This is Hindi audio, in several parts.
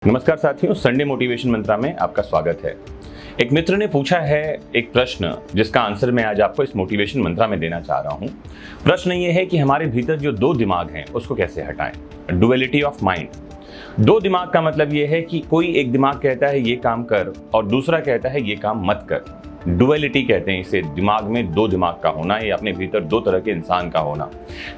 नमस्कार साथियों, संडे मोटिवेशन मंत्रा में आपका स्वागत है। एक मित्र ने पूछा है एक प्रश्न जिसका आंसर मैं आज आपको इस मोटिवेशन मंत्रा में देना चाह रहा हूं। प्रश्न ये है कि हमारे भीतर जो दो दिमाग हैं उसको कैसे हटाएं। Duality of mind. दो दिमाग का मतलब ये है कि कोई एक दिमाग कहता है ये काम कर और दूसरा कहता है ये काम मत कर। डुअलिटी कहते हैं इसे। दिमाग में दो दिमाग का होना, या अपने भीतर दो तरह के इंसान का होना।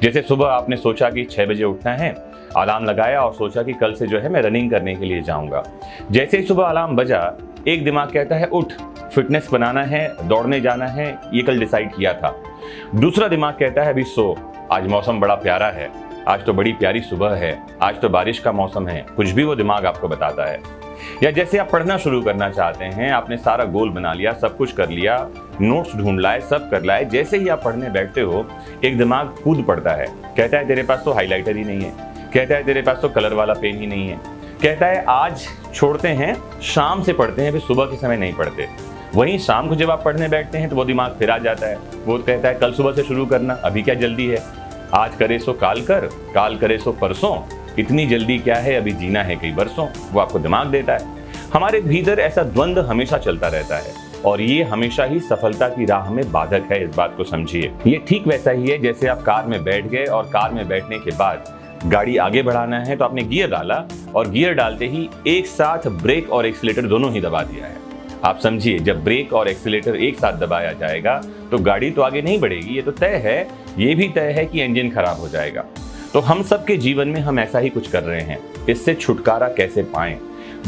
जैसे सुबह आपने सोचा कि 6 बजे उठना है, अलार्म लगाया और सोचा कि कल से जो है मैं रनिंग करने के लिए जाऊंगा। जैसे ही सुबह अलार्म बजा, एक दिमाग कहता है उठ, फिटनेस बनाना है, दौड़ने जाना है, ये कल डिसाइड किया था। दूसरा दिमाग कहता है अभी सो, आज मौसम बड़ा प्यारा है, आज तो बड़ी प्यारी सुबह है, आज तो बारिश का मौसम है, कुछ भी वो दिमाग आपको बताता है। या जैसे आप पढ़ना शुरू करना चाहते हैं, आपने सारा गोल बना लिया, सब कुछ कर लिया, नोट्स ढूंढ लाए, सब कर लाए, जैसे ही आप पढ़ने बैठते हो एक दिमाग कूद पड़ता है, कहता है तेरे पास तो हाइलाइटर ही नहीं है, कहता है तेरे पास तो कलर वाला पेन ही नहीं है, कहता है आज छोड़ते हैं, शाम से पढ़ते हैं, फिर सुबह के समय नहीं पढ़ते। वहीं शाम को जब आप पढ़ने बैठते हैं तो वो दिमाग फिर आ जाता है, वो कहता है कल सुबह से शुरू करना, अभी क्या जल्दी है, आज करे सो काल कर, काल करे सो परसों, इतनी जल्दी क्या है, अभी जीना है कई बरसों। वो आपको दिमाग देता है। हमारे भीतर ऐसा द्वंद्व हमेशा चलता रहता है और ये हमेशा ही सफलता की राह में बाधक है, इस बात को समझिए। ये ठीक वैसा ही है जैसे आप कार में बैठ गए और कार में बैठने के बाद गाड़ी आगे बढ़ाना है तो आपने गियर डाला और गियर डालते ही एक साथ ब्रेक और एक्सीलेटर दोनों ही दबा दिया है। आप समझिए, जब ब्रेक और एक्सीलेटर एक साथ दबाया जाएगा तो गाड़ी तो आगे नहीं बढ़ेगी, ये तो तय है। ये भी तय है कि इंजन खराब हो जाएगा। तो हम सबके जीवन में हम ऐसा ही कुछ कर रहे हैं। इससे छुटकारा कैसे पाएं,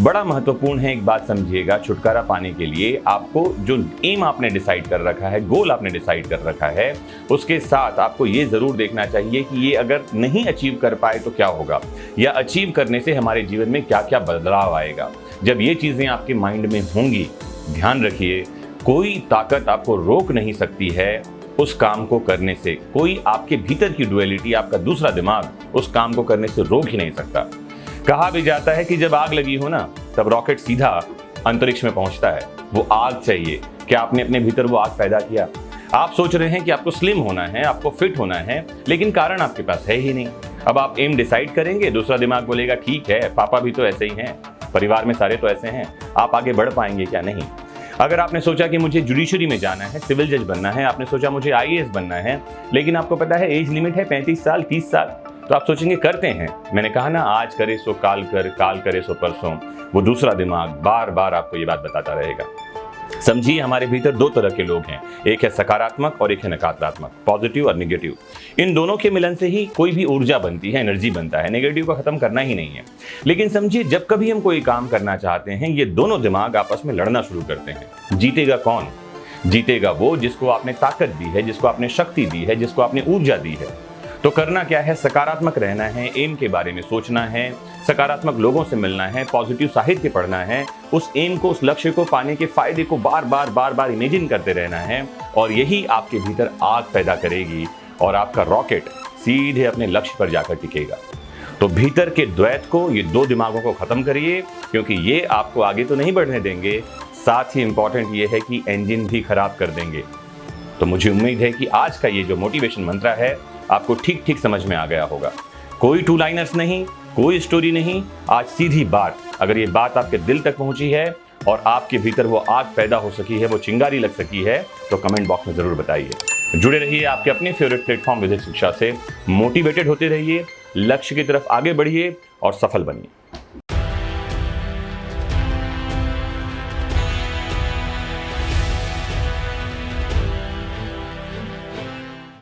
बड़ा महत्वपूर्ण है। एक बात समझिएगा, छुटकारा पाने के लिए आपको जो एम आपने डिसाइड कर रखा है, गोल आपने डिसाइड कर रखा है, उसके साथ आपको ये जरूर देखना चाहिए कि ये अगर नहीं अचीव कर पाए तो क्या होगा, या अचीव करने से हमारे जीवन में क्या क्या बदलाव आएगा। जब ये चीजें आपके माइंड में होंगी, ध्यान रखिए, कोई ताकत आपको रोक नहीं सकती है उस काम को करने से। कोई आपके भीतर की डुअलिटी, आपका दूसरा दिमाग उस काम को करने से रोक ही नहीं सकता। कहा भी जाता है कि जब आग लगी हो ना, तब रॉकेट सीधा अंतरिक्ष में पहुंचता है। वो आग चाहिए। क्या आपने अपने भीतर वो आग पैदा किया? आप सोच रहे हैं कि आपको स्लिम होना है, आपको फिट होना है, लेकिन कारण आपके पास है ही नहीं। अब आप एम डिसाइड करेंगे, दूसरा दिमाग बोलेगा ठीक है, पापा भी तो ऐसे ही हैं, परिवार में सारे तो ऐसे हैं, आप आगे बढ़ पाएंगे क्या? नहीं। अगर आपने सोचा कि मुझे जुडिशरी में जाना है, सिविल जज बनना है, आपने सोचा मुझे आईएएस बनना है, लेकिन आपको पता है एज लिमिट है 35 साल 30 साल, तो आप सोचेंगे करते हैं। मैंने कहा ना, आज करे सो काल कर, काल करे सो परसों। वो दूसरा दिमाग बार बार आपको ये बात बताता रहेगा। समझिए, हमारे भीतर दो तरह के लोग हैं, एक है सकारात्मक और एक है नकारात्मक, पॉजिटिव और नेगेटिव। इन दोनों के मिलन से ही कोई भी ऊर्जा बनती है, एनर्जी बनता है। नेगेटिव को खत्म करना ही नहीं है। लेकिन समझिए, जब कभी हम कोई काम करना चाहते हैं, ये दोनों दिमाग आपस में लड़ना शुरू करते हैं। जीतेगा कौन? जीतेगा वो जिसको आपने ताकत दी है, जिसको आपने शक्ति दी है, जिसको आपने ऊर्जा दी है। तो करना क्या है? सकारात्मक रहना है, एम के बारे में सोचना है, सकारात्मक लोगों से मिलना है, पॉजिटिव साहित्य पढ़ना है, उस एम को, उस लक्ष्य को पाने के फायदे को बार बार इमेजिन करते रहना है, और यही आपके भीतर आग पैदा करेगी और आपका रॉकेट सीधे अपने लक्ष्य पर जाकर टिकेगा। तो भीतर के द्वैत को, ये दो दिमागों को खत्म करिए, क्योंकि ये आपको आगे तो नहीं बढ़ने देंगे, साथ ही इंपॉर्टेंट ये है कि इंजन भी खराब कर देंगे। तो मुझे उम्मीद है कि आज का ये जो मोटिवेशन मंत्र है आपको ठीक ठीक समझ में आ गया होगा। कोई टू लाइनर्स नहीं, कोई स्टोरी नहीं, आज सीधी बात। अगर ये बात आपके दिल तक पहुंची है और आपके भीतर वो आग पैदा हो सकी है, वो चिंगारी लग सकी है, तो कमेंट बॉक्स में जरूर बताइए। जुड़े रहिए आपके अपने फेवरेट प्लेटफॉर्म विधिक शिक्षा से, मोटिवेटेड होते रहिए, लक्ष्य की तरफ आगे बढ़िए और सफल बनिए।